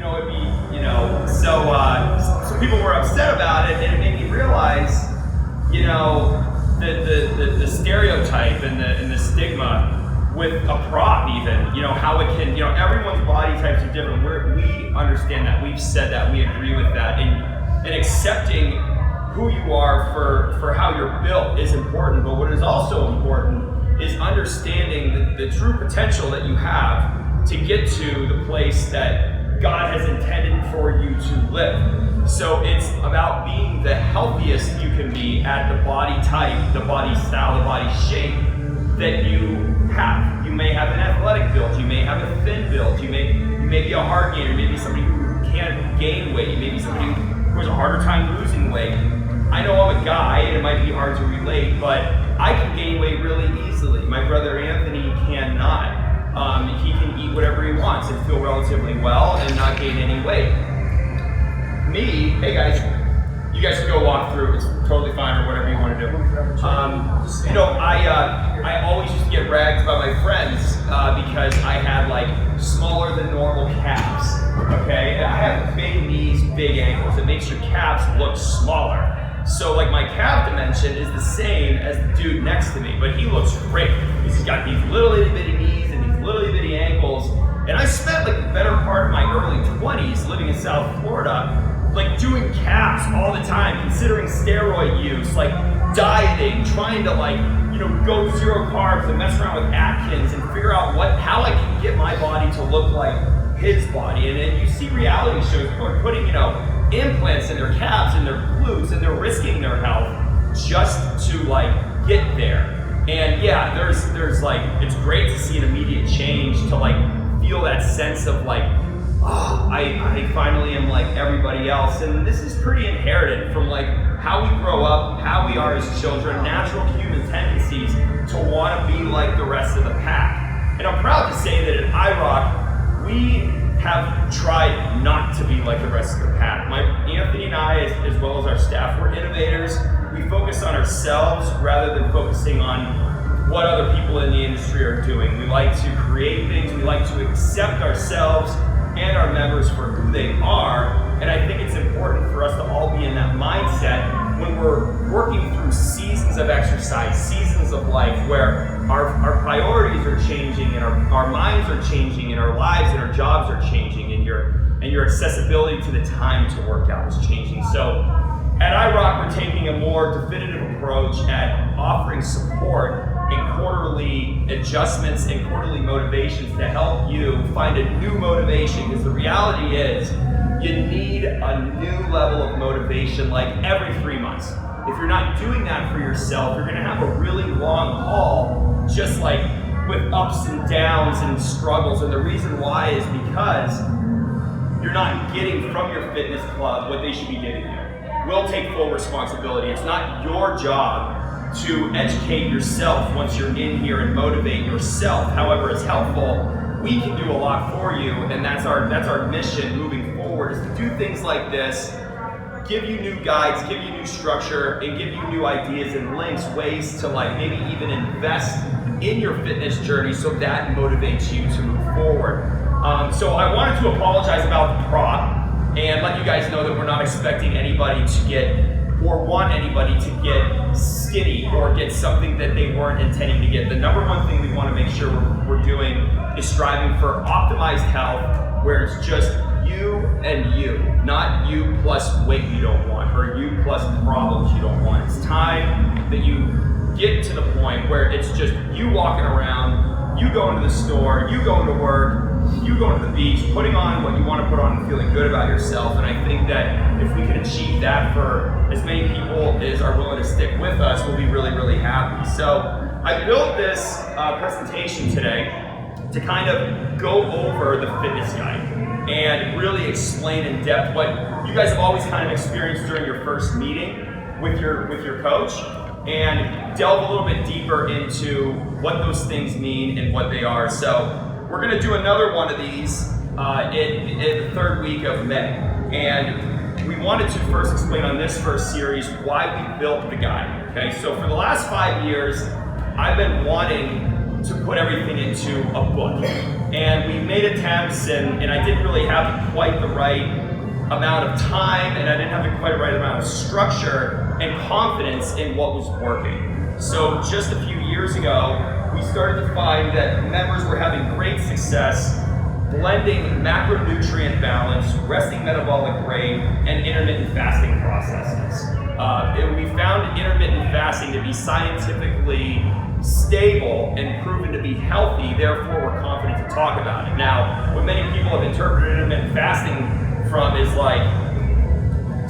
it'd be, so people were upset about it, and it made me realize, the stereotype and the stigma with a prop even, how it can, everyone's body types are different. We understand that, we've said that, we agree with that, and accepting who you are for how you're built is important, but what is also important is understanding the true potential that you have to get to the place that God has intended for you to live. So it's about being the healthiest you can be at the body type, the body style, the body shape that you have. You may have an athletic build, you may have a thin build, you may be a hard gainer, maybe somebody who can't gain weight, maybe somebody who has a harder time losing weight. I know I'm a guy and it might be hard to relate, but I can gain weight really easily. My brother Anthony cannot. He can eat whatever he wants and feel relatively well and not gain any weight. Me, hey guys, you guys can go walk through, it's totally fine or whatever you want to do. I always used to get ragged by my friends because I had like smaller than normal calves, okay? And I have big knees, big ankles. It makes your calves look smaller. So like my calf dimension is the same as the dude next to me, but he looks great. He's got these little itty bitty knees and these little itty bitty ankles. And I spent like the better part of my early 20s living in South Florida, like doing calves all the time, considering steroid use, like dieting, trying to go zero carbs and mess around with Atkins and figure out how I can get my body to look like his body. And then you see reality shows, people are putting, implants in their calves and their glutes, and they're risking their health just to get there. And yeah, there's it's great to see an immediate change, to feel that sense of I finally am like everybody else. And this is pretty inherited from how we grow up, how we are as children, natural human tendencies to want to be like the rest of the pack. And I'm proud to say that at iRock, we have tried not to be like the rest of the pack. Anthony and I, as well as our staff, we're innovators. We focus on ourselves rather than focusing on what other people in the industry are doing. We like to create things, we like to accept ourselves and our members for who they are, and I think it's important for us to all be in that mindset when we're working through seasons of exercise, seasons of life where our priorities are changing and our minds are changing and our lives and our jobs are changing and your accessibility to the time to work out is changing. So at iRock, we're taking a more definitive approach at offering support and quarterly adjustments and quarterly motivations to help you find a new motivation, because the reality is you need a new level of motivation every 3 months. If you're not doing that for yourself, you're gonna have a really long haul, just with ups and downs and struggles. And the reason why is because you're not getting from your fitness club what they should be giving you. We'll take full responsibility. It's not your job to educate yourself once you're in here and motivate yourself. However, it's helpful. We can do a lot for you, and that's our mission moving forward, is to do things like this, give you new guides, give you new structure, and give you new ideas and links, ways to maybe even invest in your fitness journey so that motivates you to move forward. So I wanted to apologize about the prop and let you guys know that we're not expecting anybody to get or want anybody to get skinny or get something that they weren't intending to get. The number one thing we want to make sure we're doing is striving for optimized health, where it's just you and you, not you plus weight you don't want or you plus problems you don't want. It's time that you get to the point where it's just you walking around, you going to the store, you going to work, you going to the beach, putting on what you want to put on and feeling good about yourself. And I think that if we can achieve that for as many people as are willing to stick with us, we'll be really, really happy. So I built this presentation today to kind of go over the fitness guide and really explain in depth what you guys have always kind of experienced during your first meeting with your coach, and delve a little bit deeper into what those things mean and what they are. So we're gonna do another one of these in the third week of May. And we wanted to first explain on this first series why we built the guide, okay? So for the last 5 years, I've been wanting to put everything into a book. And we made attempts, and I didn't really have quite the right amount of time, and I didn't have the quite right amount of structure and confidence in what was working. So just a few years ago, we started to find that members were having great success blending macronutrient balance, resting metabolic rate, and intermittent fasting processes. We found intermittent fasting to be scientifically stable and proven to be healthy, therefore we're confident to talk about it. Now, what many people have interpreted intermittent fasting from is like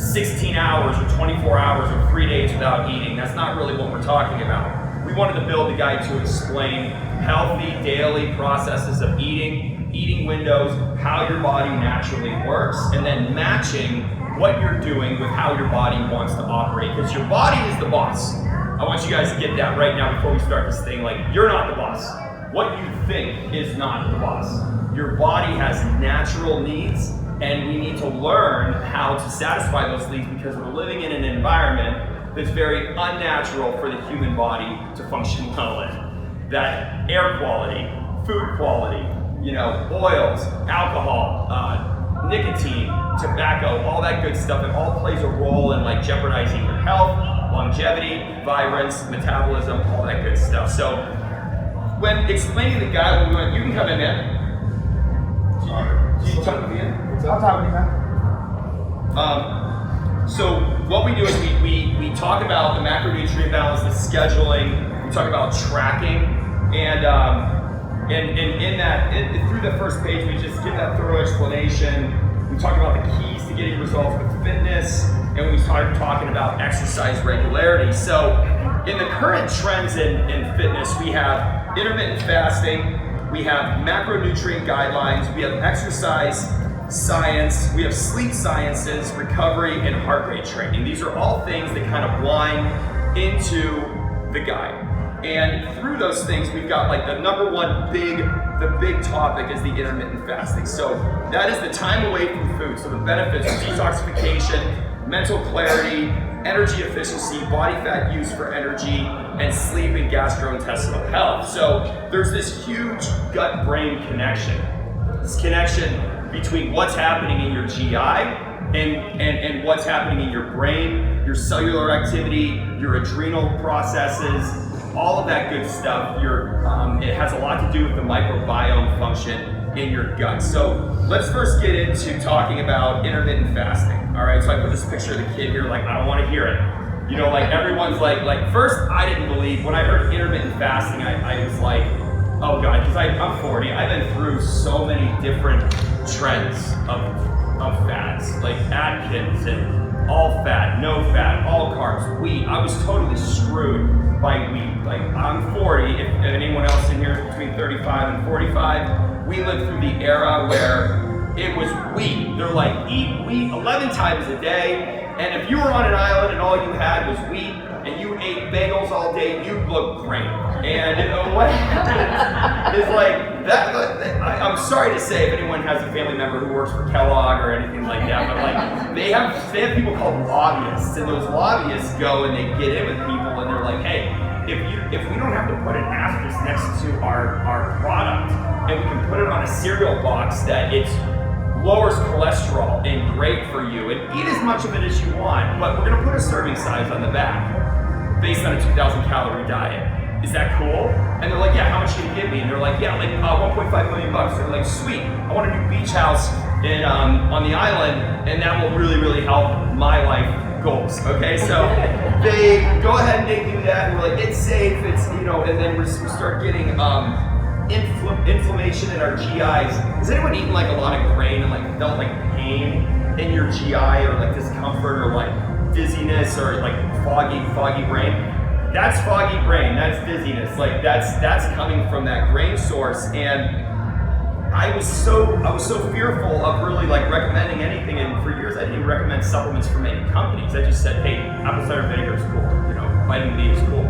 16 hours or 24 hours or 3 days without eating. That's not really what we're talking about. We wanted to build a guide to explain healthy daily processes of eating windows, how your body naturally works, and then matching what you're doing with how your body wants to operate, because your body is the boss. I want you guys to get that right now before we start this thing. Like, you're not the boss. What you think is not the boss. Your body has natural needs, and we need to learn how to satisfy those needs because we're living in an environment that's very unnatural for the human body to function well in. That air quality, food quality, oils, alcohol, nicotine, tobacco, all that good stuff, it all plays a role in like jeopardizing your health, longevity, vibrance, metabolism, all that good stuff. So when explaining the guide, we went, you can come in, man. You talk with me in? I'll talk with you, man. So what we do is we talk about the macronutrient balance, the scheduling, we talk about tracking, and in that, through the first page, we just give that thorough explanation. We talk about the keys to getting results with fitness, and we start talking about exercise regularity. So in the current trends in fitness, we have intermittent fasting, we have macronutrient guidelines, we have exercise science, we have sleep sciences, recovery, and heart rate training. These are all things that kind of blind into the guide. And through those things, we've got like the number one the big topic is the intermittent fasting. So that is the time away from food. So the benefits of detoxification, mental clarity, energy efficiency, body fat use for energy, and sleep and gastrointestinal health. So there's this huge gut-brain connection. This connection between what's happening in your GI and what's happening in your brain, your cellular activity, your adrenal processes, all of that good stuff. It has a lot to do with the microbiome function in your gut. So let's first get into talking about intermittent fasting. All right, so I put this picture of the kid here, like, I don't want to hear it. Everyone's like, first I didn't believe, when I heard intermittent fasting, I was like, oh God, because I'm 40, I've been through so many different trends of fads, like Atkins and all fat, no fat, all carbs, wheat. I was totally screwed by wheat. Like, I'm 40, if anyone else in here is between 35 and 45, we lived through the era where it was wheat. They're like, eat wheat 11 times a day, and if you were on an island and all you had was wheat, and you ate bagels all day, you'd look great. And what happened is like, I'm sorry to say if anyone has a family member who works for Kellogg or anything like that, but like, they have people called lobbyists, and those lobbyists go and they get in with people and they're like, hey, if we don't have to put an asterisk next to our product, and we can put it on a cereal box that it's lowers cholesterol and great for you, and eat as much of it as you want, but we're gonna put a serving size on the back based on a 2,000 calorie diet. Is that cool? And they're like, yeah, how much can you give me? And they're like, yeah, like $1.5 million. They're like, sweet, I want a new beach house on the island, and that will really, really help my life goals, okay? So they go ahead and they do that, and we're like, it's safe, it's, and then we start getting inflammation in our GIs. Has anyone eaten like a lot of grain and like felt like pain in your GI or like discomfort or like dizziness or like foggy brain? That's foggy brain, that's dizziness. Like that's coming from that grain source. And I was so fearful of really like recommending anything, and for years I didn't even recommend supplements from any companies. I just said, hey, apple cider vinegar is cool, vitamin B is cool.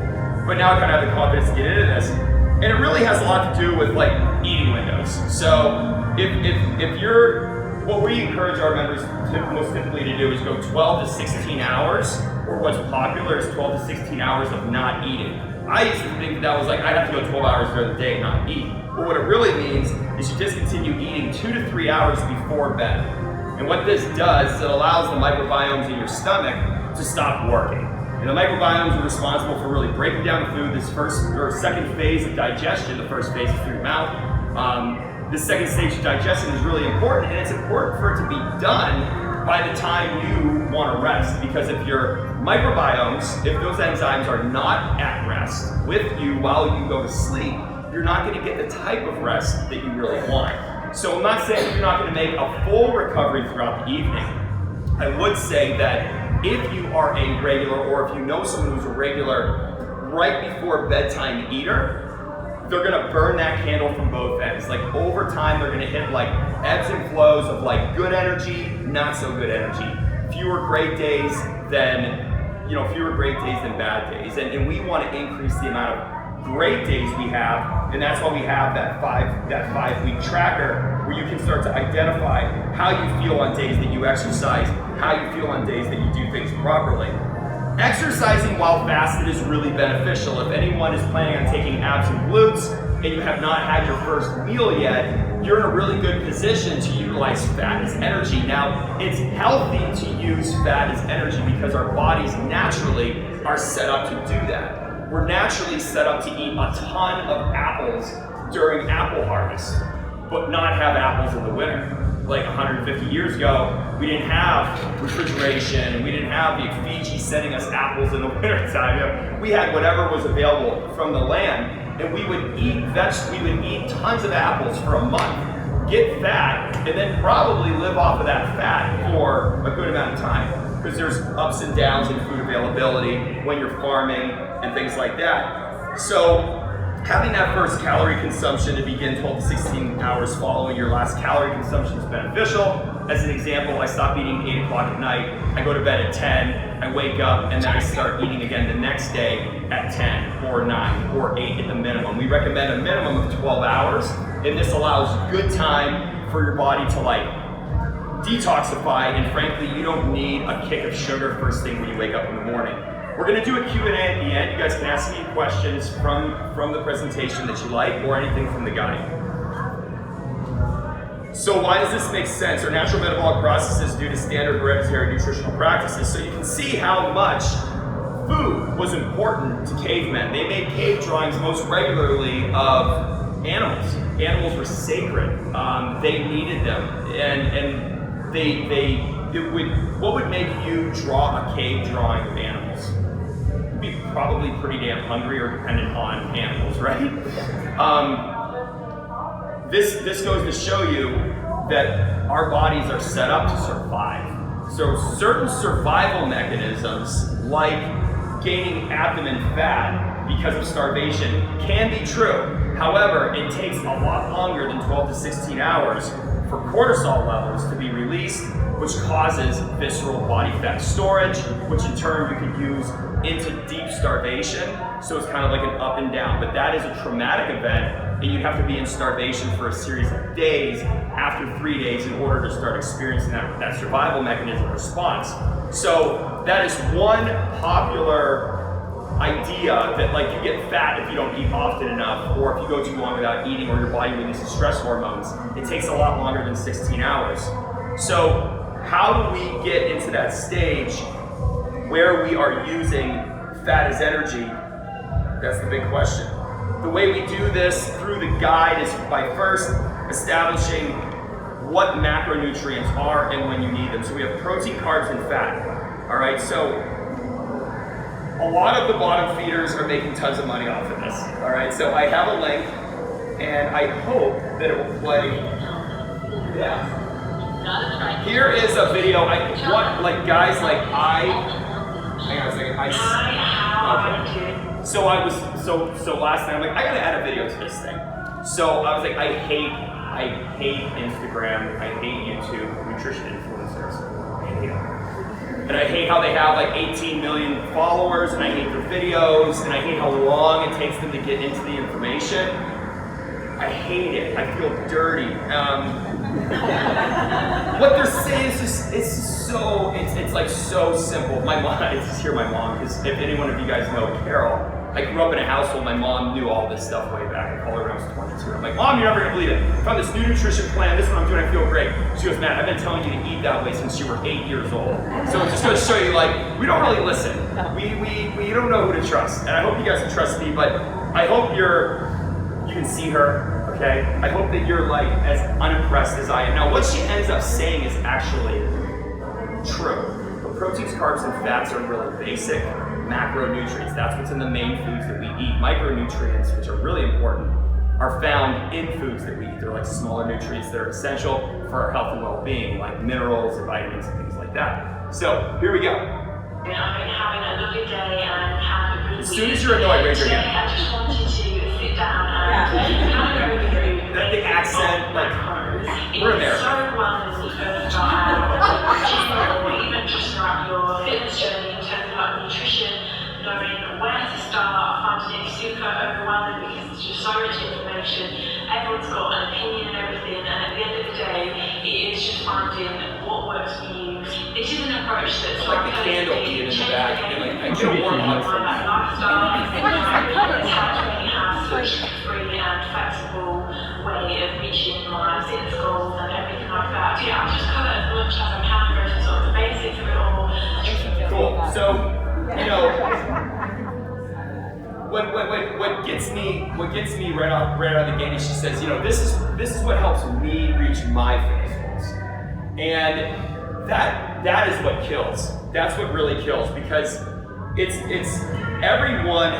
But now I kind of have the confidence to get into this. And it really has a lot to do with like eating windows. So if you're, what we encourage our members most typically to do is go 12 to 16 hours, or what's popular is 12 to 16 hours of not eating. I used to think that was like, I have to go 12 hours during the day and not eat. But what it really means is you discontinue eating 2 to 3 hours before bed. And what this does is it allows the microbiomes in your stomach to stop working. And the microbiomes are responsible for really breaking down the food. This first or second phase of digestion, the first phase is through your mouth. This second stage of digestion is really important, and it's important for it to be done by the time you want to rest. Because if your microbiomes, if those enzymes are not at rest with you while you go to sleep, you're not going to get the type of rest that you really want. So I'm not saying you're not going to make a full recovery throughout the evening. I would say that if you are a regular, or if you know someone who's a regular right before bedtime eater, they're gonna burn that candle from both ends. Like over time, they're gonna hit like ebbs and flows of like good energy, not so good energy. Fewer great days than bad days. And we wanna increase the amount of great days we have, and that's why we have that 5-week tracker where you can start to identify how you feel on days that you exercise, how you feel on days that you do things properly. Exercising while fasted is really beneficial. If anyone is planning on taking abs and glutes and you have not had your first meal yet, you're in a really good position to utilize fat as energy. Now, it's healthy to use fat as energy because our bodies naturally are set up to do that. We're naturally set up to eat a ton of apples during apple harvest, but not have apples in the winter. Like 150 years ago, we didn't have refrigeration, and we didn't have the Fiji sending us apples in the wintertime. We had whatever was available from the land, and we would eat tons of apples for a month, get fat, and then probably live off of that fat for a good amount of time. Because there's ups and downs in food availability when you're farming and things like that. So having that first calorie consumption to begin 12 to 16 hours following your last calorie consumption is beneficial. As an example, I stop eating 8 o'clock at night, I go to bed at 10, I wake up, and then I start eating again the next day at 10 or 9 or 8 at the minimum. We recommend a minimum of 12 hours, and this allows good time for your body to like detoxify, and frankly, you don't need a kick of sugar first thing when you wake up in the morning. We're going to do a Q&A at the end. You guys can ask me questions from the presentation that you like, or anything from the guide. So why does this make sense? Our natural metabolic process is due to standard hereditary nutritional practices. So you can see how much food was important to cavemen. They made cave drawings most regularly of animals. Animals were sacred. They needed them, and what would make you draw a cave drawing of animals? You'd be probably pretty damn hungry or dependent on animals, right? This goes to show you that our bodies are set up to survive. So certain survival mechanisms, like gaining abdomen fat because of starvation, can be true. However, it takes a lot longer than 12 to 16 hours for cortisol levels to be released, which causes visceral body fat storage, which in turn you could use into deep starvation. So it's kind of like an up and down, but that is a traumatic event, and you'd have to be in starvation for a series of days after 3 days in order to start experiencing that survival mechanism response. So that is one popular idea, that like you get fat if you don't eat often enough, or if you go too long without eating, or your body releases stress hormones. It takes a lot longer than 16 hours. So how do we get into that stage where we are using fat as energy? That's the big question. The way we do this through the guide is by first establishing what macronutrients are and when you need them. So we have protein, carbs, and fat. All right, so a lot of the bottom feeders are making tons of money off of this. All right, so I have a link, and I hope that it will play. Yeah. Here is a video. Hang on a second. Okay. So last night I'm like, I gotta add a video to this thing. So I was like, I hate Instagram. I hate YouTube, nutrition influencers. I hate them. And I hate how they have like 18 million followers, and I hate their videos, and I hate how long it takes them to get into the information. I hate it. I feel dirty. What they're saying is it's like so simple. My mom, I just hear my mom, because if anyone of you guys know Carol, I grew up in a household, my mom knew all this stuff way back. I called her when I was 22. I'm like, Mom, you're never gonna believe it. I found this new nutrition plan, this is what I'm doing, I feel great. She goes, Matt, I've been telling you to eat that way since you were 8 years old. So it's just gonna show you, like, we don't really listen. We don't know who to trust. And I hope you guys can trust me, but I hope you can see her, okay? I hope that you're like as unimpressed as I am. Now, what she ends up saying is actually true. But proteins, carbs, and fats are really basic macronutrients. That's what's in the main foods that we eat. Micronutrients, which are really important, are found in foods that we eat. They're like smaller nutrients that are essential for our health and well-being, like minerals and vitamins and things like that. So, here we go. I've been having a lovely day and had a good week. As soon as you're annoyed, raise your hand. I just wanted to sit down and kind of go through the accent, like, we're in there. It's so well when you first start out, or even just throughout your fitness journey in terms of like nutrition, knowing where to start, finding it super overwhelming because there's just so much information. Everyone's got an opinion and everything, and at the end of the day, it is just finding what works for you. It is an approach that's like the candle being in the back, and like I get a warm hug from that lifestyle. It's hard to really have such a free and flexible way of reaching my fitness goals and everything like that. Yeah, I'll just cover as much as I can, go through sort of the basics of it all. Cool. So, you know, what gets me right out of the gate is she says, you know, this is what helps me reach my fitness goals, and that is what kills. That's what really kills, because it's everyone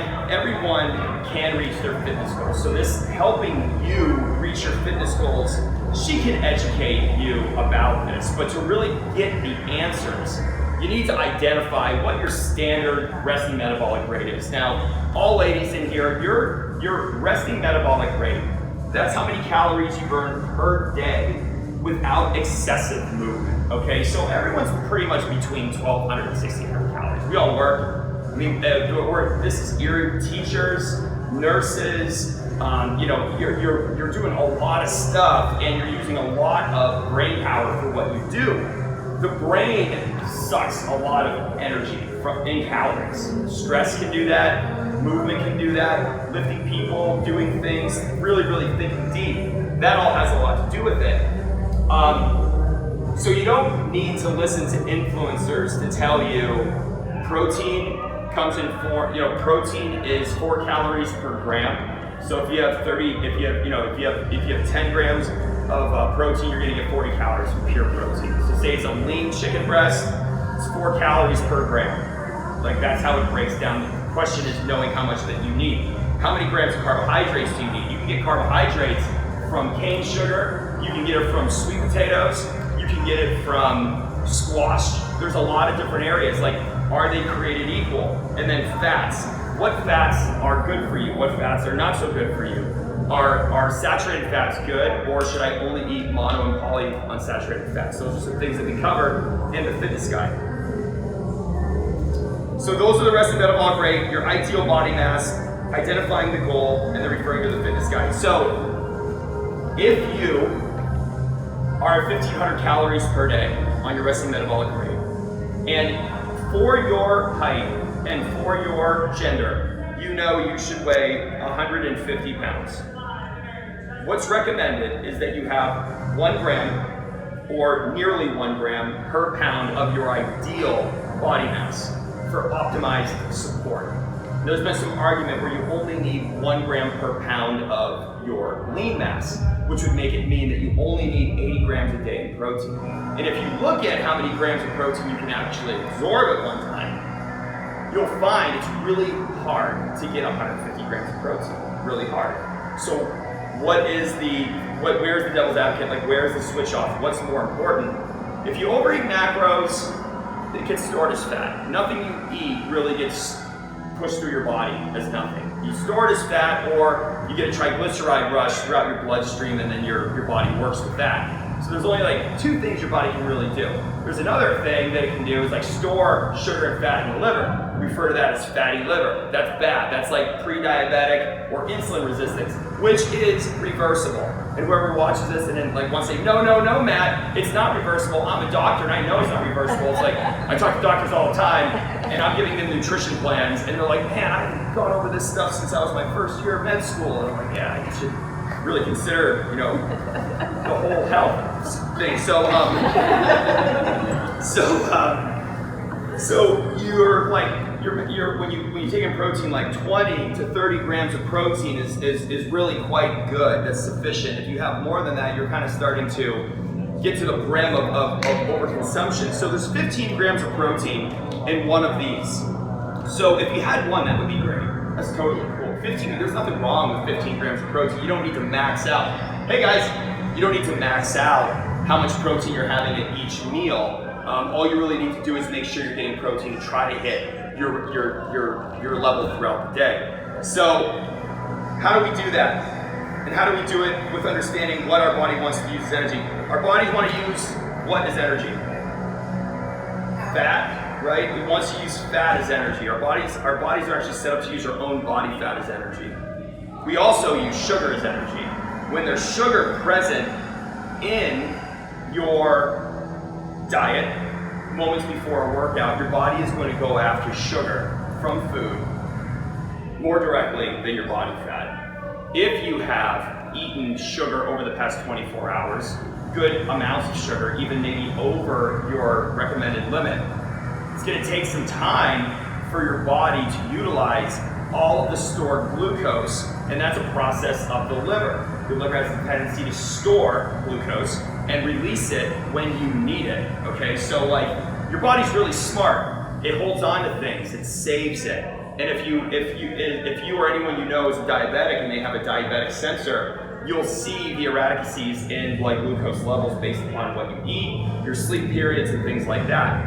can reach their fitness goals. So this helping you reach your fitness goals, she can educate you about this, but to really get the answers, you need to identify what your standard resting metabolic rate is. Now, all ladies in here, your resting metabolic rate, that's how many calories you burn per day without excessive movement, okay? So everyone's pretty much between 1,200 and 1,600 calories. We all work. I mean, this is your teachers, nurses, you know, you're doing a lot of stuff and you're using a lot of brain power for what you do. The brain sucks a lot of energy in calories. Stress can do that, movement can do that, lifting people, doing things, really, really thinking deep. That all has a lot to do with it. So you don't need to listen to influencers to tell you protein comes in protein is 4 calories per gram. So if you have 10 grams of protein, you're gonna get 40 calories from pure protein. So say it's a lean chicken breast, it's 4 calories per gram. Like that's how it breaks down. The question is knowing how much that you need. How many grams of carbohydrates do you need? You can get carbohydrates from cane sugar, you can get it from sweet potatoes, you can get it from squash. There's a lot of different areas, like are they created equal? And then fats. What fats are good for you? What fats are not so good for you? Are saturated fats good, or should I only eat mono and polyunsaturated fats? Those are some things that we cover in the fitness guide. So those are the rest of metabolic rate, your ideal body mass, identifying the goal, and then referring to the fitness guide. So if you are at 1,500 calories per day on your resting metabolic rate, and for your height and for your gender, you know you should weigh 150 pounds. What's recommended is that you have 1 gram or nearly 1 gram per pound of your ideal body mass for optimized support. There's been some argument where you only need 1 gram per pound of your lean mass, which would make it mean that you only need 80 grams a day in protein. And if you look at how many grams of protein you can actually absorb at one time, you'll find it's really hard to get 150 grams of protein, really hard. So where's the devil's advocate? Like, where's the switch off? What's more important? If you overeat macros, it gets stored as fat. Nothing you eat really gets pushed through your body as nothing. You store it as fat, or you get a triglyceride rush throughout your bloodstream, and then your body works with that. So there's only like 2 things your body can really do. There's another thing that it can do is like store sugar and fat in the liver. We refer to that as fatty liver. That's bad. That's like pre-diabetic or insulin resistance, which is reversible. and whoever watches this and then like wants to say, no, Matt, it's not reversible. I'm a doctor and I know it's not reversible. It's like, I talk to doctors all the time and I'm giving them nutrition plans and they're like, man, I've gone over this stuff since I was my first year of med school. And I'm like, yeah, you should really consider, the whole health thing. So you're like, when you take in protein, like 20 to 30 grams of protein is really quite good. That's sufficient. If you have more than that, you're kind of starting to get to the brim of overconsumption. So there's 15 grams of protein in one of these. So if you had one, that would be great. That's totally cool. 15, there's nothing wrong with 15 grams of protein. You don't need to max out. Hey guys, you don't need to max out how much protein you're having at each meal. All you really need to do is make sure you're getting protein and try to hit your level throughout the day. So how do we do that? And how do we do it with understanding what our body wants to use as energy? Our bodies want to use what as energy? Fat, right? It wants to use fat as energy. Our bodies are actually set up to use our own body fat as energy. We also use sugar as energy. When there's sugar present in your diet, moments before a workout, your body is going to go after sugar from food more directly than your body fat. If you have eaten sugar over the past 24 hours, good amounts of sugar, even maybe over your recommended limit, it's going to take some time for your body to utilize all of the stored glucose, and that's a process of the liver. The liver has a tendency to store glucose and release it when you need it, okay? So like, your body's really smart. It holds on to things, it saves it. And if you or anyone you know is a diabetic and they have a diabetic sensor, you'll see the erraticacies in blood glucose levels based upon what you eat, your sleep periods, and things like that.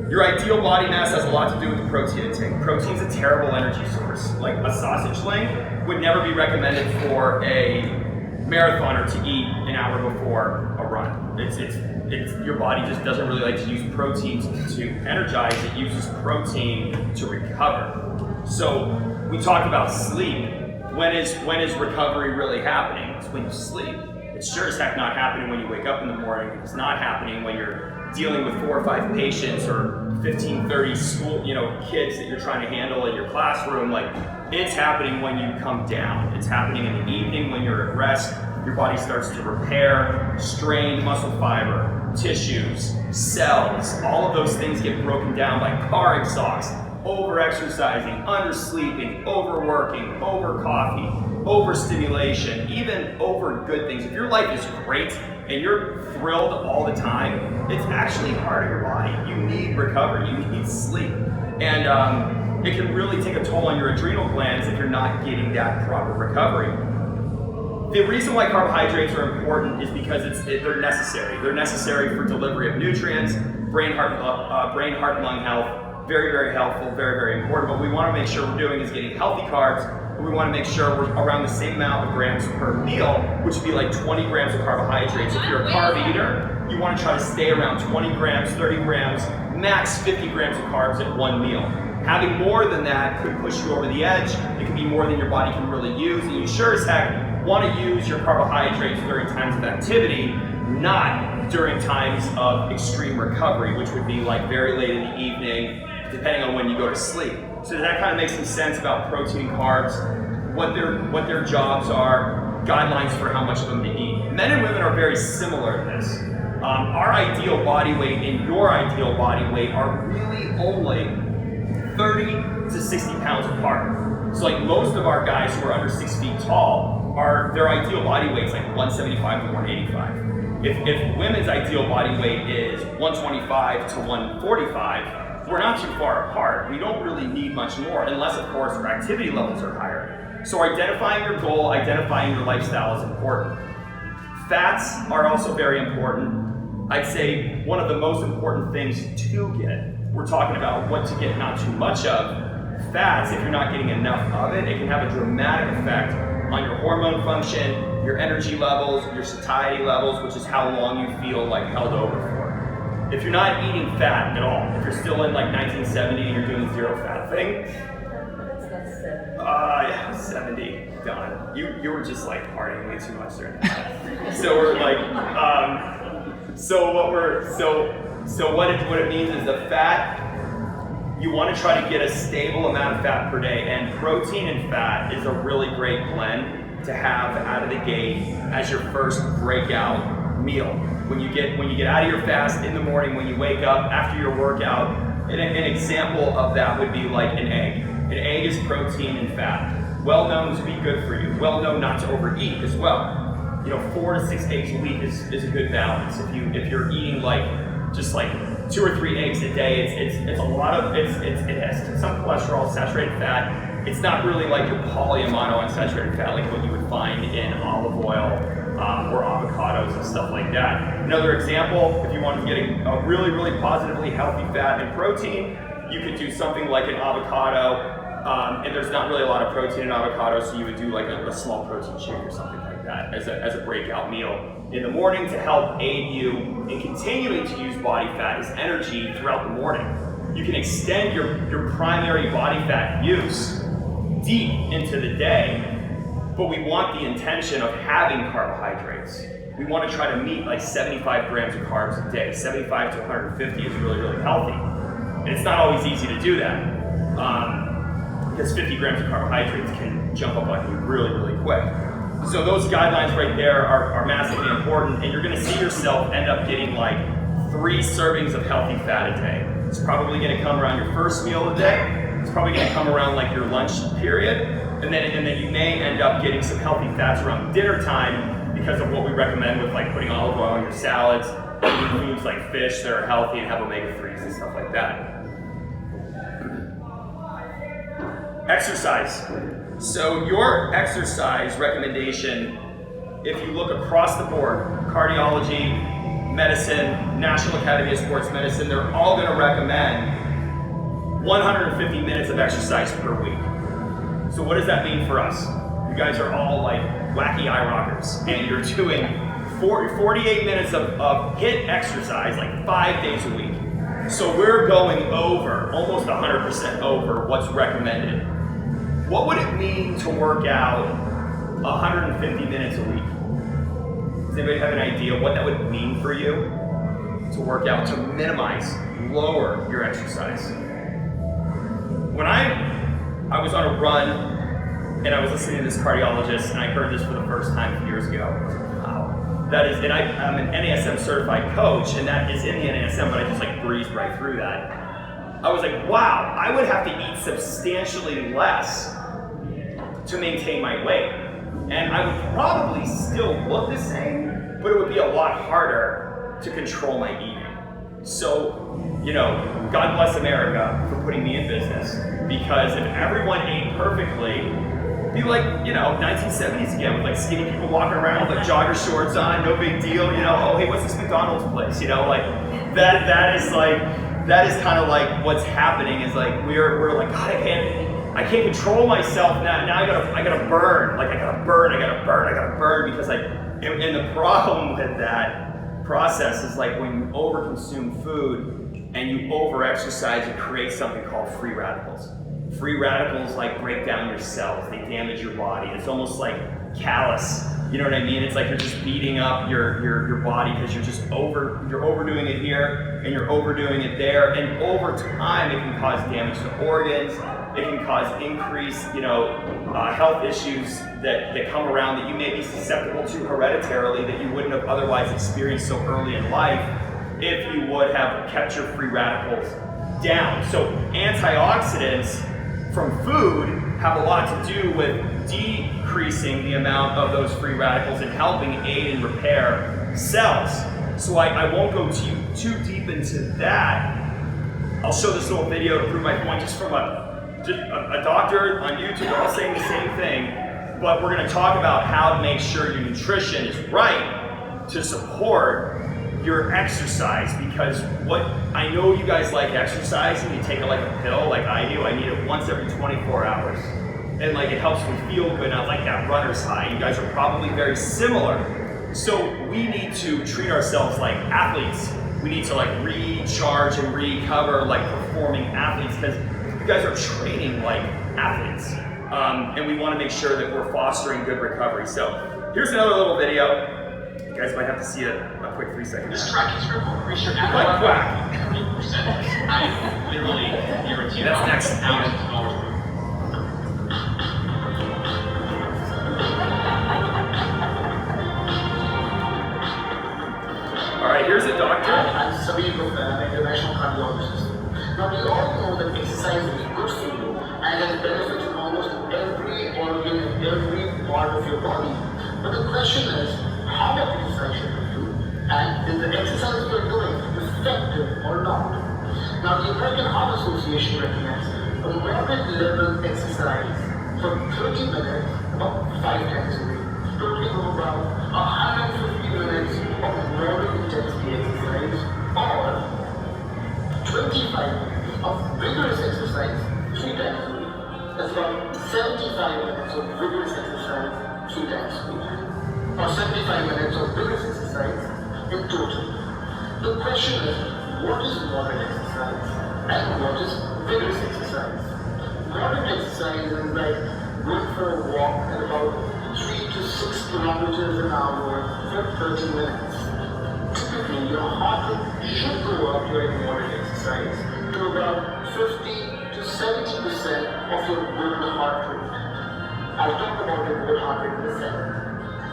Your ideal body mass has a lot to do with the protein intake. Protein's a terrible energy source. Like a sausage link would never be recommended for a marathoner to eat an hour before a run. Your body just doesn't really like to use protein to energize. It uses protein to recover. So we talked about sleep. When is recovery really happening? It's when you sleep. It's sure as heck not happening when you wake up in the morning. It's not happening when you're dealing with 4 or 5 patients or 15, 30 school, kids that you're trying to handle in your classroom. Like, it's happening when you come down. It's happening in the evening when you're at rest. Your body starts to repair, strain muscle fiber, tissues, cells. All of those things get broken down by car exhaust, over-exercising, undersleeping, overworking, over-coffee, overstimulation, even over good things. If your life is great and you're thrilled all the time, it's actually hard on your body. You need recovery, you need sleep. And it can really take a toll on your adrenal glands if you're not getting that proper recovery. The reason why carbohydrates are important is because they're necessary. They're necessary for delivery of nutrients, brain, heart, lung health. Very, very helpful, very, very important. What we want to make sure we're doing is getting healthy carbs, and we want to make sure we're around the same amount of grams per meal, which would be like 20 grams of carbohydrates. If you're a carb eater, you want to try to stay around 20 grams, 30 grams, max 50 grams of carbs at one meal. Having more than that could push you over the edge. It could be more than your body can really use, and you sure as heck want to use your carbohydrates during times of activity, not during times of extreme recovery, which would be like very late in the evening, depending on when you go to sleep. So does that kind of make some sense about protein and carbs, what their jobs are, guidelines for how much of them to eat? Men and women are very similar in this. Our ideal body weight and your ideal body weight are really only 30 to 60 pounds apart. So like most of our guys who are under 6 feet tall, their ideal body weight is like 175 to 185. If women's ideal body weight is 125 to 145, we're not too far apart. We don't really need much more, unless of course our activity levels are higher. So identifying your goal, identifying your lifestyle is important. Fats are also very important. I'd say one of the most important things to get. We're talking about what to get not too much of. Fats, if you're not getting enough of it, it can have a dramatic effect on your hormone function, your energy levels, your satiety levels, which is how long you feel like held over for. If you're not eating fat at all, if you're still in like 1970 and you're doing the zero fat thing, That's 70. yeah, 70. done. You were just like partying way too much during that. So we're like, what it means is the fat, you want to try to get a stable amount of fat per day, and protein and fat is a really great blend to have out of the gate as your first breakout meal. When you get out of your fast in the morning, when you wake up after your workout, an example of that would be like an egg. An egg is protein and fat. Well known to be good for you. Well known not to overeat as well. 4 to 6 eggs a week is a good balance. If you're eating just 2 or 3 eggs a day, it's a lot of it has some cholesterol, saturated fat. It's not really like your polyunsaturated fat like what you would find in olive oil or avocados and stuff like that. Another example, if you want to get a really, really positively healthy fat and protein, you could do something like an avocado, and there's not really a lot of protein in avocado, so you would do like a small protein shake or something like that as a breakout meal in the morning to help aid you in continuing to use body fat as energy throughout the morning. You can extend your primary body fat use deep into the day, but we want the intention of having carbohydrates. We want to try to meet like 75 grams of carbs a day. 75 to 150 is really, really healthy. And it's not always easy to do that because 50 grams of carbohydrates can jump up on you really, really quick. So those guidelines right there are massively important, and you're going to see yourself end up getting like 3 servings of healthy fat a day. It's probably going to come around your first meal of the day. It's probably going to come around like your lunch period, and then you may end up getting some healthy fats around dinner time because of what we recommend with like putting olive oil in your salads, eating foods like fish that are healthy and have omega-3s and stuff like that. Exercise. So your exercise recommendation, if you look across the board, cardiology, medicine, National Academy of Sports Medicine, they're all going to recommend 150 minutes of exercise per week. So what does that mean for us? You guys are all like wacky iRockers, and you're doing 48 minutes of HIIT exercise like 5 days a week. So we're going over, almost 100% over what's recommended. What would it mean to work out 150 minutes a week? Does anybody have an idea what that would mean for you to work out, to minimize, lower your exercise? When I was on a run and I was listening to this cardiologist, and I heard this for the first time a few years ago. Wow. That is, and I'm an NASM certified coach, and that is in the NASM, but I just like breezed right through that. I was like, wow, I would have to eat substantially less to maintain my weight. And I would probably still look the same, but it would be a lot harder to control my eating. So, God bless America for putting me in business, because if everyone ate perfectly, it'd be like, 1970s again, with like skinny people walking around with like jogger shorts on, no big deal, oh, hey, what's this McDonald's place? That is kind of like what's happening, is like we're like, God, I can't control myself now. Now I gotta burn. Like I gotta burn because and the problem with that process is like when you overconsume food and you over-exercise, it creates something called free radicals. Free radicals like break down your cells, they damage your body. It's almost like callus. You know what I mean? It's like you're just beating up your body because you're overdoing it here and you're overdoing it there, and over time it can cause damage to organs. It can cause increased, health issues that come around that you may be susceptible to hereditarily that you wouldn't have otherwise experienced so early in life if you would have kept your free radicals down. So antioxidants from food have a lot to do with decreasing the amount of those free radicals and helping aid and repair cells. So I won't go too deep into that. I'll show this little video to prove my point, just from a doctor on YouTube. They're all saying the same thing, but we're going to talk about how to make sure your nutrition is right to support your exercise, because what I know you guys like exercising, you take it like a pill like I do. I need it once every 24 hours. And like it helps me feel good, not like that runner's high. You guys are probably very similar. So we need to treat ourselves like athletes. We need to like recharge and recover like performing athletes, because you guys are training like athletes. And we want to make sure that we're fostering good recovery. So here's another little video. You guys might have to see a quick 3-second. This tracking script will increase your Quack, quack. 20%. I literally guarantee That's next. thousands of dollars worth. All right, here's a doctor. I'm Sabir Gupta, I'm an international cardiologist. Now, we all know that exercise is good for you and has benefits in almost every organ and every part of your body. But the question is, how much exercise should we do? And is the exercise we're doing effective or not? Now, the American Heart Association recommends a moderate level exercise for 30 minutes about 5 times a week, totaling of about 150 minutes of moderate intensity exercise or 25 minutes of vigorous exercise 3 times a week. That's about 75 minutes of vigorous exercise 3 times a week. Or 75 minutes of vigorous exercise in total. The question is, what is moderate exercise and what is vigorous exercise? Moderate exercise is like going for a walk at about 3 to 6 kilometers an hour for 30 minutes. Typically, your heart rate should go up during moderate exercise to about 50 to 70% of your good heart rate. I'll talk about your good heart rate in a second.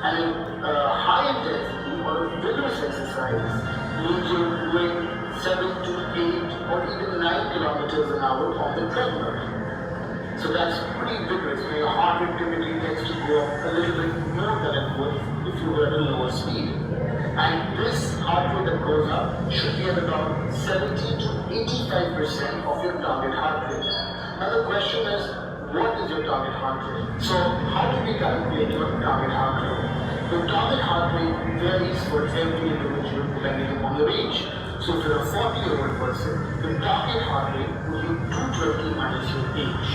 And in high intensity or vigorous exercise means you're doing 7 to 8 or even 9 kilometers an hour on the treadmill. So that's pretty vigorous, where your heart rate typically tends to go up a little bit more than it would if you were at a lower speed. And this heart rate that goes up should be at about 70 to 85% of your target heart rate. Now the question is, what is your target heart rate? So how do we calculate your target heart rate? The target heart rate varies for every individual depending upon your age. So if you're a 40-year-old person, the target heart rate would be 220 minus your age,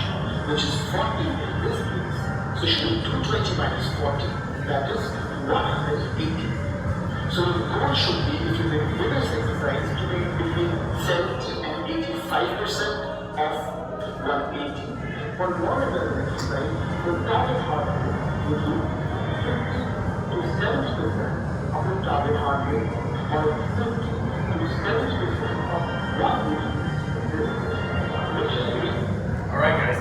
which is 40 in this case. So it should be 220 minus 40, that is 180. So the goal should be, if you make vigorous exercise, to be between 70 and 85% of 180. For non-vigorous exercise, the target heart rate would be 50 to 70% of the target heart rate, or 50 to 70% of 180. All right, guys.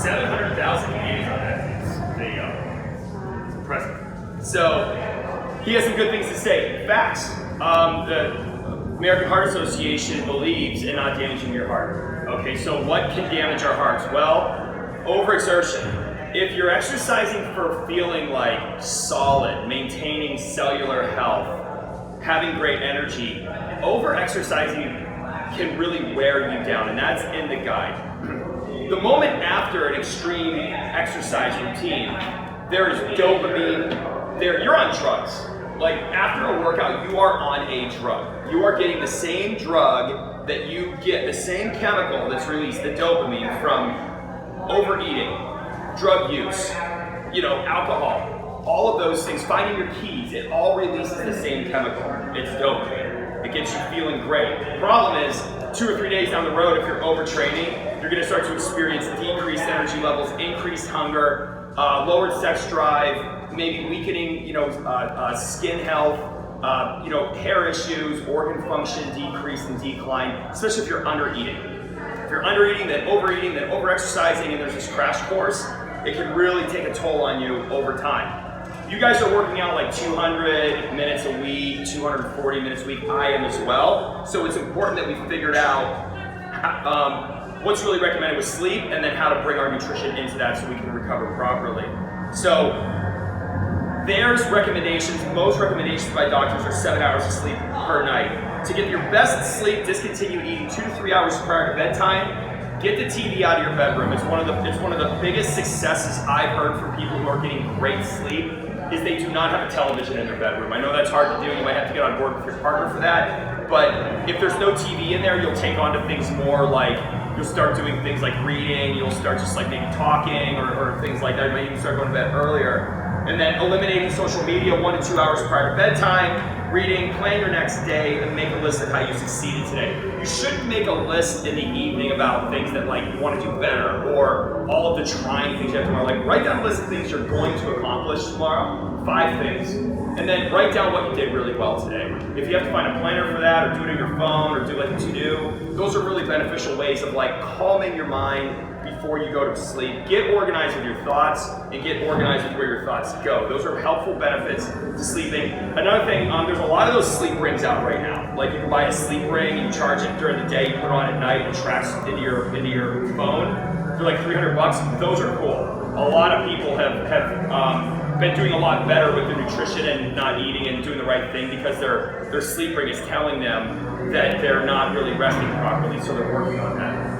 700,000 views on that video. It's impressive. So he has some good things to say. Facts. The American Heart Association believes in not damaging your heart. Okay, so what can damage our hearts? Well, overexertion. If you're exercising for feeling like solid, maintaining cellular health, having great energy, overexercising can really wear you down, and that's in the guide. The moment after an extreme exercise routine, there is dopamine. You're on drugs. Like after a workout, you are on a drug. You are getting the same drug that you get, the same chemical that's released, the dopamine, from overeating, drug use, alcohol, all of those things, finding your keys, it all releases the same chemical. It's dopamine. It gets you feeling great. The problem is, 2 or 3 days down the road, if you're overtraining, you're gonna start to experience decreased energy levels, increased hunger, lowered sex drive, maybe weakening, skin health, hair issues, organ function decrease and decline, especially if you're under-eating. If you're under-eating, then overeating, then over-exercising, and there's this crash course, it can really take a toll on you over time. You guys are working out like 200 minutes a week, 240 minutes a week. I am as well. So it's important that we figured out what's really recommended with sleep and then how to bring our nutrition into that so we can recover properly. So there's recommendations. Most recommendations by doctors are 7 hours of sleep per night. To get your best sleep, discontinue eating 2 to 3 hours prior to bedtime. Get the TV out of your bedroom. It's one of the biggest successes I've heard from people who are getting great sleep is they do not have a television in their bedroom. I know that's hard to do. You might have to get on board with your partner for that. But if there's no TV in there, you'll take on to things more like, you'll start doing things like reading, you'll start just like maybe talking or things like that. You might even start going to bed earlier. And then eliminating social media 1 to 2 hours prior to bedtime, reading, plan your next day, and make a list of how you succeeded today. You shouldn't make a list in the evening about things that like you want to do better or all of the trying things you have tomorrow. Like write down a list of things you're going to accomplish tomorrow, 5 things, and then write down what you did really well today. If you have to find a planner for that or do it on your phone or do like a to-do, those are really beneficial ways of like calming your mind before you go to sleep. Get organized with your thoughts and get organized with where your thoughts go. Those are helpful benefits to sleeping. Another thing, there's a lot of those sleep rings out right now. Like you can buy a sleep ring, you charge it during the day, you put it on at night, and it tracks into your phone. They're like $300. Those are cool. A lot of people have been doing a lot better with their nutrition and not eating and doing the right thing because their sleep ring is telling them that they're not really resting properly, so they're working on that.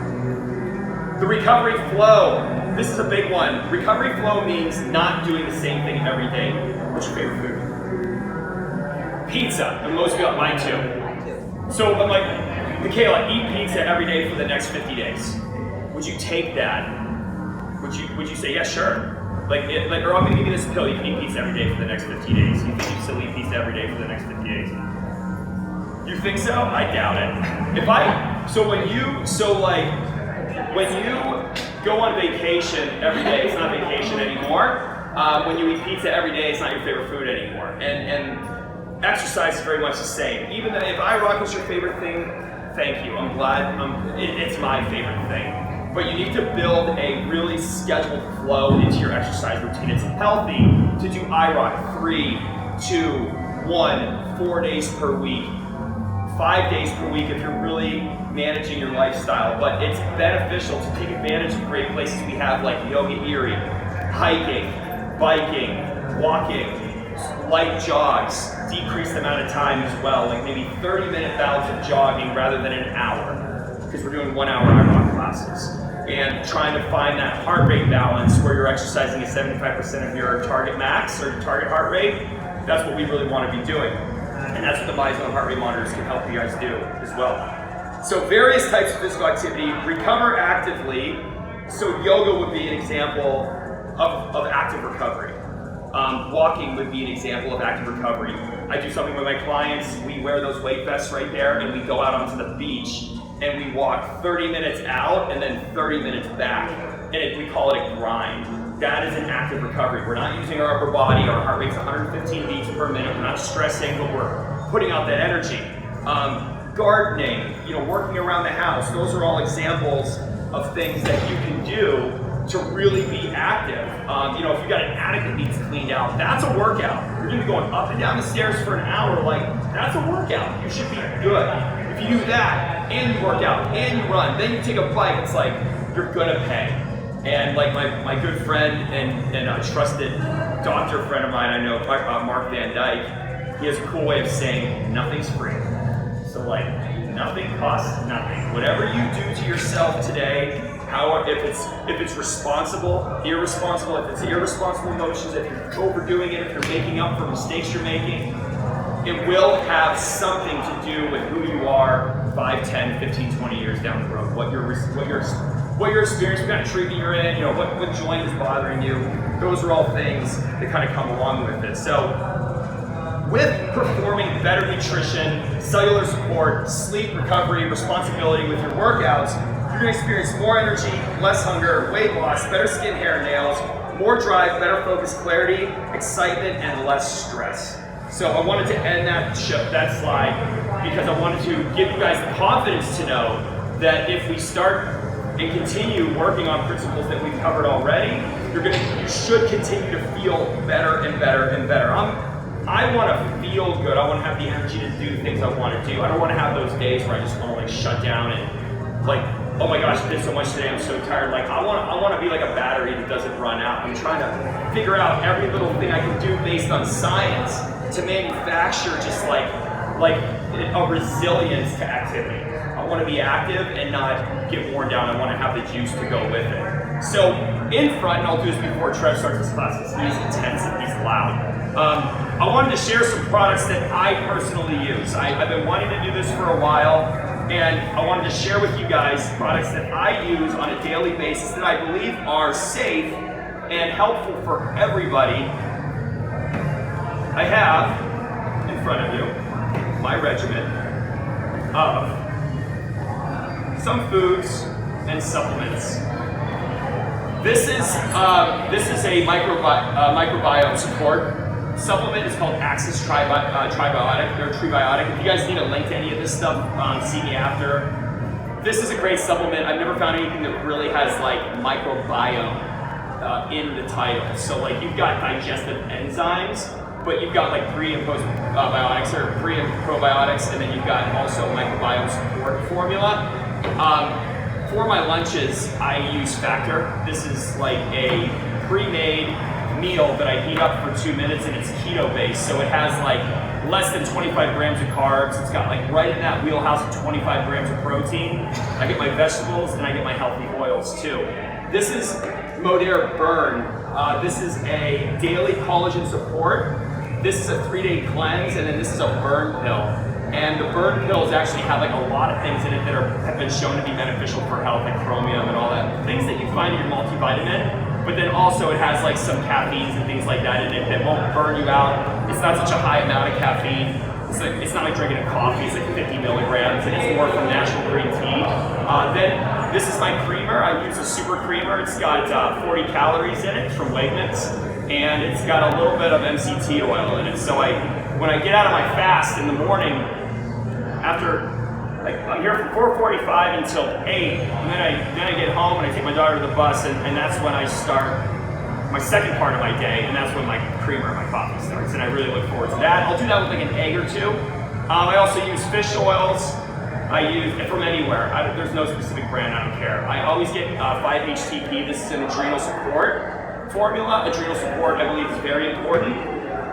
The recovery flow. This is a big one. Recovery flow means not doing the same thing every day. What's your favorite food? Pizza. And most people, mine too. So I'm like, Michaela, eat pizza every day for the next 50 days. Would you take that? Would you say, yeah, sure? Or I'm gonna give you this pill, you can eat pizza every day for the next 50 days. You think you still eat pizza every day for the next 50 days? You think so? I doubt it. When you go on vacation every day, it's not vacation anymore. When you eat pizza every day, it's not your favorite food anymore. And exercise is very much the same. Even though if iRock was your favorite thing, thank you. I'm glad it's my favorite thing. But you need to build a really scheduled flow into your exercise routine. It's healthy to do iRock 3, 2, 1, 4 days per week. 5 days per week if you're really managing your lifestyle, but it's beneficial to take advantage of great places we have like Yoga Erie, hiking, biking, walking, light jogs, decrease the amount of time as well, like maybe 30-minute bouts of jogging rather than an hour, because we're doing 1 hour iRock classes. And trying to find that heart rate balance where you're exercising at 75% of your target max or your target heart rate. That's what we really want to be doing. And that's what the MyZone heart rate monitors can help you guys do as well. So various types of physical activity, recover actively. So yoga would be an example of active recovery. Walking would be an example of active recovery. I do something with my clients, we wear those weight vests right there and we go out onto the beach and we walk 30 minutes out and then 30 minutes back. And we call it a grind. That is an active recovery. We're not using our upper body, our heart rate's 115 beats per minute. We're not stressing, but we're putting out that energy. Gardening, working around the house, those are all examples of things that you can do to really be active. If you've got an attic that needs cleaned out, that's a workout. You're gonna be going up and down the stairs for an hour, that's a workout. You should be good. If you do that, and you work out, and you run, then you take a bike, it's like, you're gonna pay. And like my good friend and a trusted doctor friend of mine I know, Mark Van Dyke, he has a cool way of saying nothing's free. So nothing costs nothing. Whatever you do to yourself today, if it's responsible, irresponsible, if it's irresponsible emotions, if you're overdoing it, if you're making up for mistakes you're making, it will have something to do with who you are 5, 10, 15, 20 years down the road. What your experience, what kind of treatment you're in, what joint is bothering you. Those are all things that kind of come along with it. So with performing better nutrition, cellular support, sleep recovery, responsibility with your workouts, you're going to experience more energy, less hunger, weight loss, better skin, hair, and nails, more drive, better focus, clarity, excitement, and less stress. So I wanted to end that slide because I wanted to give you guys the confidence to know that if we start and continue working on principles that we've covered already, you should continue to feel better and better and better. I want to feel good. I want to have the energy to do things I want to do. I don't want to have those days where I just want to shut down and oh my gosh, I did so much today, I'm so tired. I want to be like a battery that doesn't run out. I'm trying to figure out every little thing I can do based on science to manufacture just like a resilience to activity. I want to be active and not get worn down. I want to have the juice to go with it. So in front, and I'll do this before Trev starts his class, because he's intense and he's loud. I wanted to share some products that I personally use. I've been wanting to do this for a while, and I wanted to share with you guys products that I use on a daily basis that I believe are safe and helpful for everybody I have in front of you my regimen of some foods and supplements. This is a microbiome support supplement. It's called Axis Tribiotic or Pribiotic. If you guys need a link to any of this stuff, see me after. This is a great supplement. I've never found anything that really has like microbiome in the title. So like you've got digestive enzymes, but you've got like pre and postbiotics or pre and probiotics, and then you've got also microbiome support formula. For my lunches, I use Factor. This is like a pre-made meal that I heat up for 2 minutes, and it's keto based, so it has like less than 25 grams of carbs. It's got like right in that wheelhouse of 25 grams of protein. I get my vegetables and I get my healthy oils too. This is Modere Burn. This is a daily collagen support. This is a 3-day cleanse, and then this is a burn pill. And the burn pills actually have like a lot of things in it that have been shown to be beneficial for health, like chromium and all that, things that you find in your multivitamin. But then also it has like some caffeines and things like that in it that won't burn you out. It's not such a high amount of caffeine. It's not like drinking a coffee. It's like 50 milligrams, and it's more from natural green tea. Then this is my creamer. I use a super creamer. It's got 40 calories in it from Wegmans, and it's got a little bit of MCT oil in it. So when I get out of my fast in the morning, after I'm here from 4:45 until 8, and then I get home and I take my daughter to the bus, and that's when I start my second part of my day, and that's when my creamer and my coffee starts, and I really look forward to that. I'll do that with like an egg or two. I also use fish oils. I use it from anywhere. There's no specific brand, I don't care. I always get 5-HTP. This is an adrenal support formula. Adrenal support, I believe, is very important.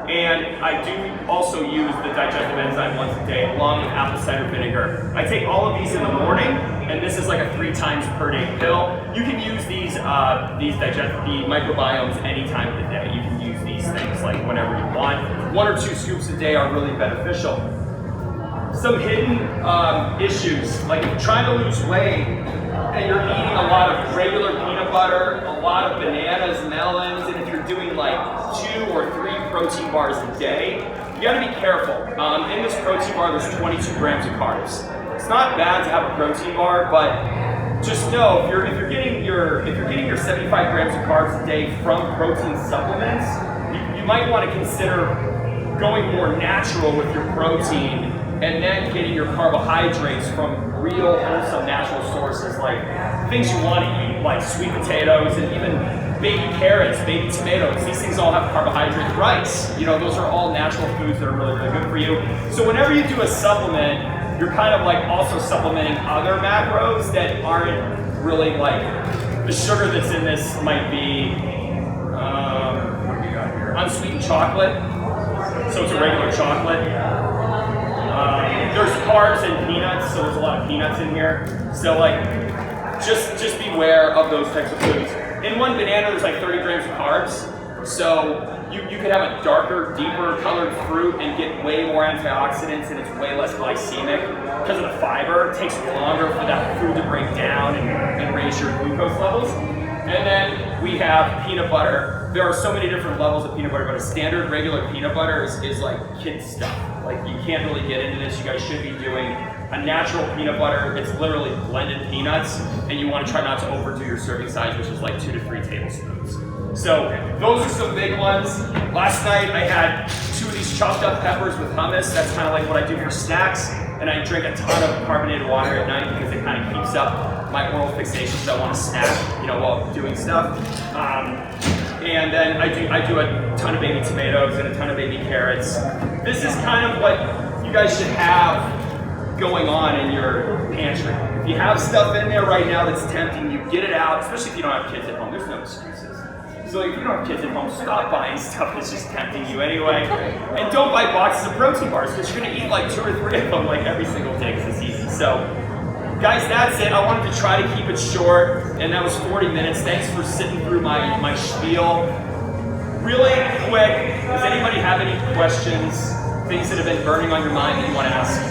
And I do also use the digestive enzyme once a day, along with apple cider vinegar. I take all of these in the morning, and this is like a 3 times per day pill. You can use these microbiomes any time of the day. You can use these things like whenever you want. 1 or 2 scoops a day are really beneficial. Some hidden issues, like if you're trying to lose weight and you're eating a lot of regular peanut butter, a lot of bananas, melons, and if you're doing like 2 or 3 protein bars a day, you gotta be careful. In this protein bar, there's 22 grams of carbs. It's not bad to have a protein bar, but just know if you're getting your 75 grams of carbs a day from protein supplements, you might want to consider going more natural with your protein, and then getting your carbohydrates from real, wholesome, natural sources, like things you want to eat, like sweet potatoes and even baby carrots, baby tomatoes. These things all have carbohydrates. Rice, those are all natural foods that are really, really good for you. So whenever you do a supplement, you're kind of like also supplementing other macros that aren't really like, the sugar that's in this might be, what do we got here? Unsweetened chocolate. So it's a regular chocolate. There's carbs and peanuts, so there's a lot of peanuts in here. So like, just beware of those types of foods. In one banana, there's like 30 grams of carbs. So you could have a darker, deeper colored fruit and get way more antioxidants, and it's way less glycemic. Because of the fiber, it takes longer for that food to break down and raise your glucose levels. And then we have peanut butter. There are so many different levels of peanut butter, but a standard regular peanut butter is like kid stuff. Like you can't really get into this. You guys should be doing a natural peanut butter. It's literally blended peanuts, and you want to try not to overdo your serving size, which is like 2 to 3 tablespoons. So those are some big ones. Last night I had 2 of these chopped up peppers with hummus. That's kind of like what I do for snacks. And I drink a ton of carbonated water at night because it kind of keeps up my oral fixation, so I want to snack, while doing stuff. And then I do a ton of baby tomatoes and a ton of baby carrots. This is kind of what you guys should have going on in your pantry. If you have stuff in there right now that's tempting you, get it out, especially if you don't have kids at home. There's no excuses. So if you don't have kids at home, stop buying stuff that's just tempting you anyway. And don't buy boxes of protein bars, because you're going to eat like 2 or 3 of them like every single day because it's easy. So guys, that's it. I wanted to try to keep it short, and that was 40 minutes. Thanks for sitting through my spiel. Really quick, does anybody have any questions? Things that have been burning on your mind that you want to ask? So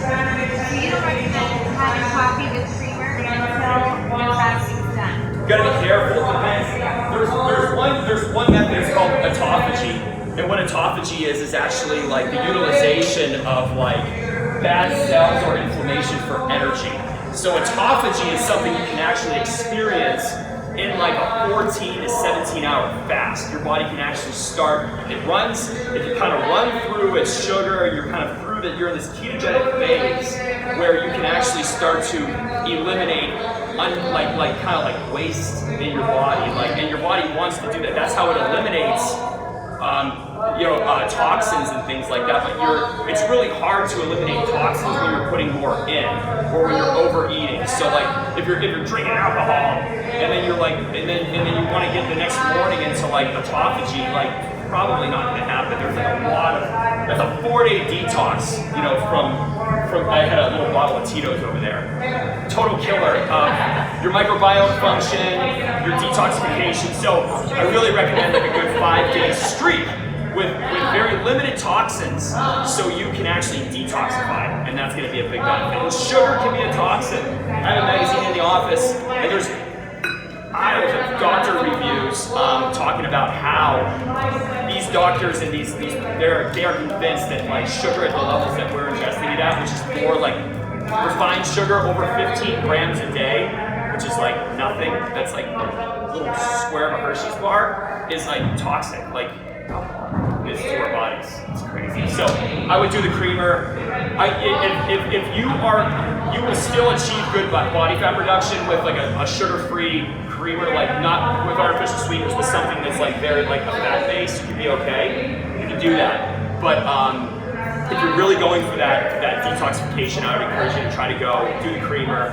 you don't recommend having coffee with creamer until your fasting's done? You gotta be careful. There's one method. It's called Autophagy. And what autophagy is actually like the utilization of like bad cells or inflammation for energy. So autophagy is something you can actually experience in like a 14 to 17 hour fast. Your body can actually start, it runs, if you kind of run through its sugar, you're kind of through that, you're in this ketogenic phase where you can actually start to eliminate kind of like waste in your body, and your body wants to do that. That's how it eliminates toxins and things like that, but it's really hard to eliminate toxins when you're putting more in or when you're overeating. So like if you're drinking alcohol and then you're like and then you want to get the next morning into like autophagy, like probably not going to happen. There's like that's a 4-day detox, from I had a little bottle of Tito's over there. Total killer of your microbiome function, your detoxification. So I really recommend like a good 5-day streak with very limited toxins, so you can actually detoxify, and that's going to be a big benefit. And sugar can be a toxin. I have a magazine in the office, and there's aisles of doctor reviews talking about how these doctors and they are convinced that like sugar at the levels that we're ingesting it at, which is more like refined sugar over 15 grams a day, which is like nothing. That's like a little square of a Hershey's bar, is like toxic. Like is to our bodies. It's crazy. So I would do the creamer. If you will still achieve good body fat reduction with like a sugar-free creamer, like not with artificial sweeteners, but something that's like very like a fat base, you can be okay. You can do that. But if you're really going for that detoxification, I would encourage you to try to go do the creamer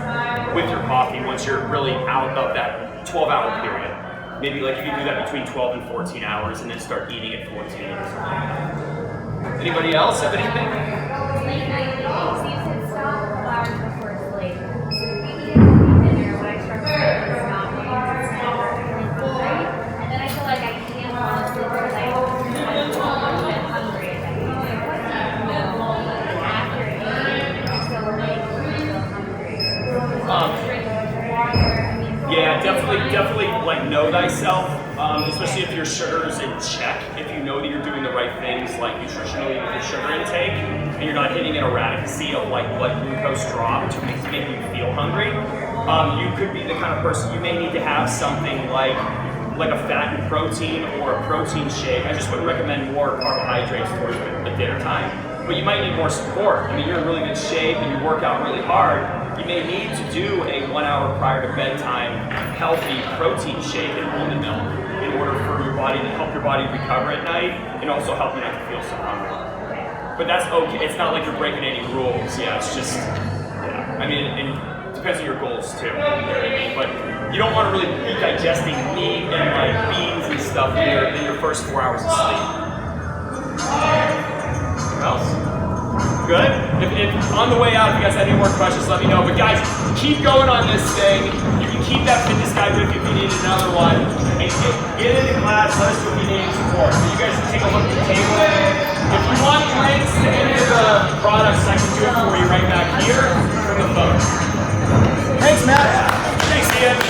with your coffee once you're really out of that 12-hour period. Maybe like you can do that between 12 and 14 hours and then start eating at 14 or something like that. Anybody else have anything? Late night meals, you can stop hours before sleep. So if we eat a healthy dinner, what I start to do is stop eating and start feeling hungry. And then I feel like I can't fall asleep because I'm a bit hungry. And after eating, you're still awake, you feel hungry. Drinking water. Yeah, definitely like know thyself, especially if your sugar's in check, if you know that you're doing the right things like nutritionally with your sugar intake, and you're not hitting an erraticity of like blood glucose drop to make you feel hungry. You could be the kind of person, you may need to have something like a fat and protein or a protein shake. I just wouldn't recommend more carbohydrates towards the dinner time, but you might need more support. I mean, you're in really good shape and you work out really hard. You may need to do a 1 hour prior to bedtime healthy protein shake and almond milk in order for your body to help your body recover at night and also help you not to feel so hungry. But that's okay. It's not like you're breaking any rules. Yeah, it's just, I mean, it depends on your goals too. But you don't want to really be digesting meat and like beans and stuff in your first 4 hours of sleep. What else? Good? If on the way out, if you guys have any more questions, let me know. But guys, keep going on this thing. You can keep that fitness guide with you if you need another one. And get into class, let us know if you need support. So you guys can take a look at the table. If you want links to any of the products, I can do it for you right back here from the phone. Thanks, Matt. Thanks, Ian.